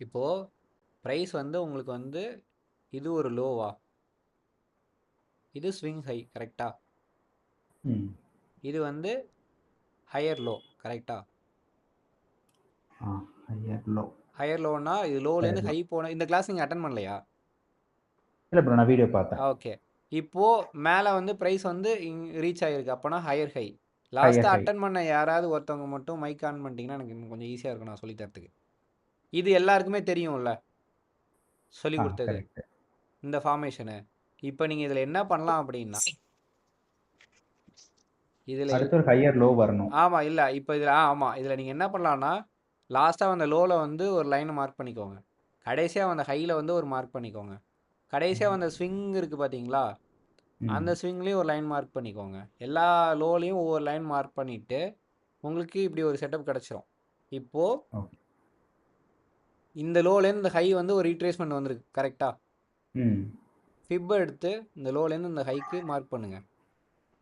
இப்போது ப்ரைஸ் வந்து உங்களுக்கு வந்து இது ஒரு லோவா, இது ஸ்விங் ஹை கரெக்டா, இது வந்து ஹையர் லோ கரெக்டா. ஹையர் லோ ஹையர் லோனா இது லோலேருந்து ஹை போன இந்த கிளாஸ் நீங்கள் அட்டன் பண்ணலையா? இல்லை ப்ரோ, நான் வீடியோ பார்த்தேன். ஓகே. இப்போது மேலே வந்து ப்ரைஸ் வந்து ரீச் ஆகிருக்கு, அப்போனா ஹையர் ஹை. லாஸ்ட்டாக அட்டன் பண்ண யாராவது ஒருத்தவங்க மட்டும் மைக் ஆன் பண்ணிட்டீங்கன்னா எனக்கு இன்னும் கொஞ்சம் ஈஸியாக இருக்கும் நான் சொல்லித்தரத்துக்கு. இது எல்லாருக்குமே தெரியும்ல சொல்லி கொடுத்தது இந்த ஃபார்மேஷனு. இப்போ நீங்கள் இதில் என்ன பண்ணலாம் அப்படின்னா, இதில் அடுத்து ஒரு ஹையர் லோ வரணும். ஆமாம் இல்லை இப்போ இதில் ஆமாம் இதில் நீங்கள் என்ன பண்ணலான்னா, லாஸ்ட்டாக அந்த லோவில் வந்து ஒரு லைனை மார்க் பண்ணிக்கோங்க, கடைசியாக அந்த ஹையில் வந்து ஒரு மார்க் பண்ணிக்கோங்க, கடைசியாக அந்த ஸ்விங் இருக்குது பார்த்தீங்களா, அந்த ஸ்விங்லேயும் ஒரு லைன் மார்க் பண்ணிக்கோங்க. எல்லா லோலையும் ஒவ்வொரு லைன் மார்க் பண்ணிவிட்டு உங்களுக்கு இப்படி ஒரு செட்டப் கிடச்சிரும். இப்போது இந்த லோலேருந்து இந்த ஹை வந்து ஒரு ரீட்ரேஸ்மெண்ட் வந்திருக்கு கரெக்டாக. ஃபிப்பை எடுத்து இந்த லோலேருந்து இந்த ஹைக்கு மார்க் பண்ணுங்கள்.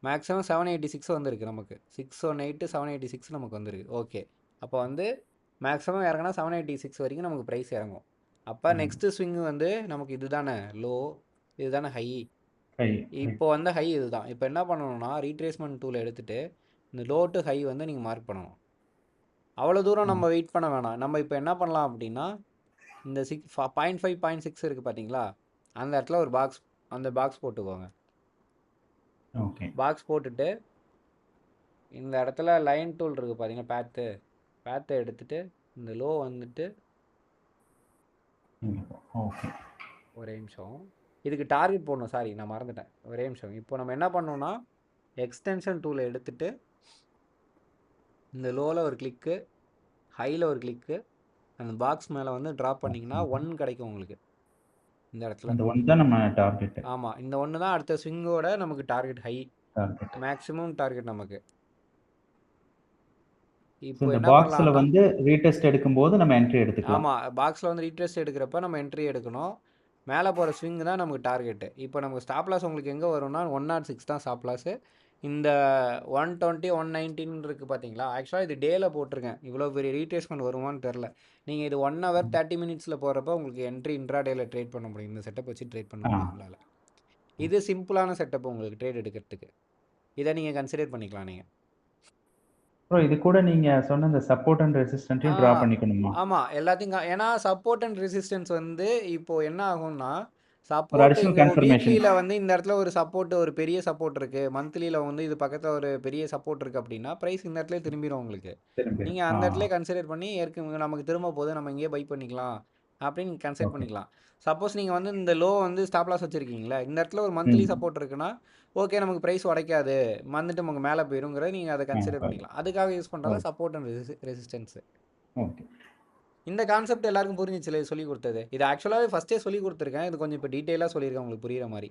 மேக்ஸிமம் 786 வந்திருக்கு நமக்கு, 618 786 நமக்கு வந்திருக்கு. ஓகே, அப்போ வந்து மேக்ஸிமம் இறங்கினா 786 வரைக்கும் நமக்கு ப்ரைஸ் இறங்கும். அப்போ நெக்ஸ்ட்டு ஸ்விங்கு வந்து நமக்கு இது தானே லோ, இது தானே ஹை. இப்போ வந்து ஹை இதுதான். இப்போ என்ன பண்ணணும்னா ரீட்ரேஸ்மெண்ட் டூலை எடுத்துகிட்டு இந்த லோ டு ஹை வந்து நீங்கள் மார்க் பண்ணணும். அவ்வளோ தூரம் நம்ம வெயிட் பண்ண வேணாம். நம்ம இப்போ என்ன பண்ணலாம் அப்படின்னா, இந்த 0.5 0.6 இருக்குது பார்த்தீங்களா, அந்த இடத்துல ஒரு பாக்ஸ், அந்த பாக்ஸ் போட்டுக்கோங்க. பாக்ஸ் போட்டுட்டு இந்த இடத்துல லைன் டூல் இருக்குது பார்த்தீங்கன்னா, பேத்தை எடுத்துகிட்டு இந்த லோ வந்துட்டு ஒரே நிமிஷம், இதுக்கு டார்கெட் போடணும், சாரி நான் மறந்துட்டேன், ஒரே நிமிஷம். இப்போ நம்ம என்ன பண்ணோம்னா எக்ஸ்டென்ஷன் டூலை எடுத்துகிட்டு இந்த லோவில் ஒரு கிளிக்கு, ஹையில் ஒரு கிளிக்கு, அந்த பாக்ஸ் மேலே வந்து ட்ராப் பண்ணிங்கன்னா 1 கிடைக்கும் உங்களுக்கு இந்த இடத்துல. இந்த 1 தான் நம்ம டார்கெட். ஆமாம், இந்த 1 தான் அடுத்த ஸ்விங்கோட நமக்கு டார்கெட் ஹை, மேக்ஸிமம் டார்கெட் நமக்கு. இப்போ இந்த என்ன பாக்ஸில் பண்ணலாம்னா வந்து ரீடெஸ்ட் எடுக்கும்போது நம்ம என்ட்ரி எடுத்துக்கலாம். ஆமாம், பாக்ஸில் வந்து ரீட்ரெஸ்ட் எடுக்கிறப்ப நம்ம என்ட்ரி எடுக்கணும். மேலே போகிற ஸ்விங் தான் நமக்கு டார்கெட்டு. இப்போ நமக்கு ஸ்டாப் லாஸ் உங்களுக்கு எங்கே வரும்னா 106 தான் ஸ்டாப் லாஸு. இந்த 120 119 இருக்குது பார்த்தீங்களா, ஆக்சுவலாக இது டேயில் போட்டிருக்கேன், இவ்வளோ பெரிய ரீட்ரேஸ்மெண்ட் வருமானு தெரில. நீங்கள் இது 1 hour 30 minutes போகிறப்ப உங்களுக்கு என்ட்ரி இன்ட்ராடேயில் ட்ரேட் பண்ண முடியும். இந்த செட்டப் வச்சு ட்ரேட் பண்ண முடியும் உங்களால். இது சிம்பிளான செட்டப் உங்களுக்கு ட்ரேட் எடுக்கிறதுக்கு. இதை நீங்கள் கன்சிடர் பண்ணிக்கலாம் நீங்கள். ப்ரோ, இது கூட நீங்க சொன்ன இந்த சப்போர்ட் அண்ட் ரெசிஸ்டன்ஸையும் டிரா பண்ணிக்கணுமா? ஆமாம், எல்லாத்தையும் ஏன்னா சப்போர்ட் அண்ட் ரெசிஸ்டன்ஸ் வந்து இப்போ என்ன ஆகும்னா, சப்போர்ட் இந்த வீக்லியில் வந்து இந்த இடத்துல ஒரு சப்போர்ட், ஒரு பெரிய சப்போர்ட் இருக்குது, மந்த்லியில் வந்து இது பக்கத்தில் ஒரு பெரிய சப்போர்ட் இருக்குது அப்படின்னா ப்ரைஸ் இந்த இடத்துல திரும்பிடும் உங்களுக்கு. நீங்கள் அந்த இடத்துல கன்சிடர் பண்ணி ஏற்கனவே நமக்கு திரும்ப போது நம்ம இங்கேயே பை பண்ணிக்கலாம் அப்படின்னு கன்சிடர் பண்ணிக்கலாம். சப்போஸ் நீங்கள் வந்து இந்த லோ வந்து ஸ்டாப் லாஸ் வச்சுருக்கீங்களா, இந்த இடத்துல ஒரு மந்த்லி சப்போர்ட் இருக்குன்னா ஓகே நமக்கு ப்ரைஸ் உடைக்காது, வந்துட்டு நமக்கு மேலே போயிருங்கிறத நீங்கள் அதை கன்சிடர் பண்ணிக்கலாம். அதுக்காக யூஸ் பண்ணுறது சப்போர்ட் அண்ட் ரெசிஸ்டன்ஸு. இந்த கான்செப்ட் எல்லாருக்கும் புரிஞ்சிச்சுல சொல்லி கொடுத்தது. இது ஆக்சுவலாகவே ஃபஸ்ட்டே சொல்லி கொடுத்துருக்கேன், இது கொஞ்சம் இப்போ டீட்டெயிலாக சொல்லியிருக்கேன் உங்களுக்கு புரியுற மாதிரி.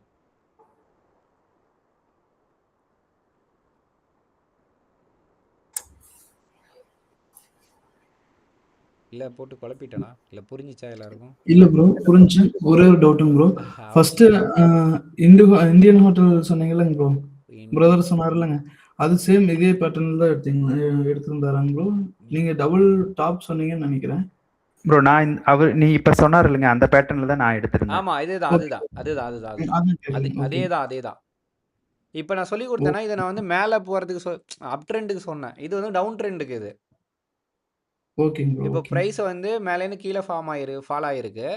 இல்லை போட்டு குழப்பிட்டேனா, இல்லை புரிஞ்சிச்சா எல்லாருக்கும்? இல்லை ப்ரோ, புரிஞ்சு. ஒரே ஒரு டவுட்டுங்க ப்ரோ. ஃபர்ஸ்ட் இந்தியன் ஹோட்டல் சொன்னீங்கல்லங்க ப்ரோ, பிரதர் சொன்னார்லங்க, அது சேம் இதே பேட்டர்னில் தான் எடுத்துருந்தாராங்க ப்ரோ. நீங்கள் டபுள் டாப் சொன்னீங்கன்னு நினைக்கிறேன் ப்ரோ. நீ இப்போ சொன்னார் இல்லைங்க, அந்த பேட்டர்னில் தான் நான் எடுத்துருந்தேன். ஆமாம், அதேதான். இப்போ நான் சொல்லி கொடுத்தேன்னா இதை நான் வந்து மேலே போகிறதுக்கு அப் ட்ரெண்டுக்கு சொன்னேன், இது வந்து டவுன் ட்ரெண்டுக்கு. இது இப்போ ப்ரைஸ் வந்து மேலேருந்து கீழே ஃபால் ஆகிருக்கு,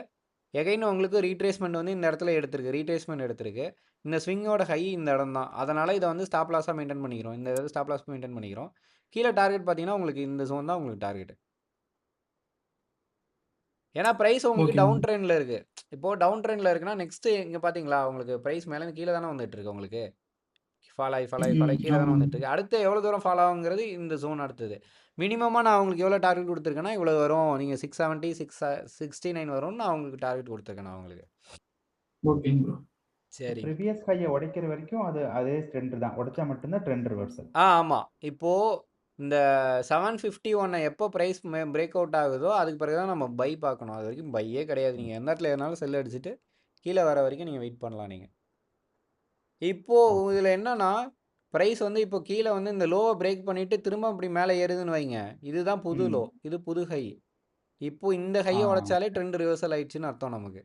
எகைன் உங்களுக்கு ரீட்ரேஸ்மெண்ட் வந்து இந்த இடத்துல எடுத்திருக்கு. இந்த ஸ்விங்கோட ஹை இந்த இடம் தான், அதனால் இதை வந்து ஸ்டாப் லாஸாக மெயின்டைன் பண்ணிக்கிறோம். இந்த இதை ஸ்டாப் லாஸ் மெயின்டைன் பண்ணிக்கிறோம். கீழே டார்கெட் பார்த்தீங்கன்னா உங்களுக்கு இந்த ஜோன் தான் உங்களுக்கு டார்கெட். ஏன்னா ப்ரைஸ் உங்களுக்கு டவுன் ட்ரெண்டில் இருக்குது. இப்போது டவுன் ட்ரெண்டில் இருக்குன்னா நெக்ஸ்ட்டு இங்கே பார்த்தீங்களா உங்களுக்கு ப்ரைஸ் மேலே கீழே தானே வந்துட்டு இருக்கு, உங்களுக்கு ஃபால் ஆகி கீழே தானே வந்துட்டு இருக்கு. அடுத்து எவ்வளோ தூரம் ஃபால் ஆகுங்கிறது இந்த ஜோன் அடுத்தது. மினிமமாக நான் உங்களுக்கு எவ்வளோ டார்கெட் கொடுத்துருக்கேன்னா இவ்வளோ வரும், நீங்கள் 670 669 வரும்னு நான் உங்களுக்கு டார்கெட் கொடுத்துருக்கேன் நான் உங்களுக்கு. சரி, ப்ரீவியஸ் ஹையை உடைக்கிற வரைக்கும் அதே ட்ரெண்ட் தான், உடைச்சா மட்டும்தான் ட்ரெண்ட் ரிவர்சல். ஆமாம். இப்போது இந்த 751 எப்போ ப்ரைஸ் பிரேக் அவுட் ஆகுதோ அதுக்கு பிறகு தான் நம்ம பை பார்க்கணும். அது வரைக்கும் பையே கிடையாது. நீங்கள் எந்த இடத்துல எதுனாலும் செல் அடிச்சுட்டு கீழே வர வரைக்கும் நீங்கள் வெயிட் பண்ணலாம். நீங்கள் இப்போது இதில் என்னன்னா ப்ரைஸ் வந்து இப்போ கீழே வந்து இந்த லோவை பிரேக் பண்ணிவிட்டு திரும்ப அப்படி மேலே ஏறுதுன்னு வைங்க, இதுதான் புது லோ, இது புது ஹை. இப்போ இந்த ஹையை ஆ. உடைச்சாலே ட்ரெண்ட் ரிவர்சல் ஆயிடுச்சுன்னு அர்த்தம் நமக்கு.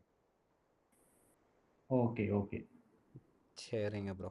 Okay, okay. சரிங்க ப்ரோ.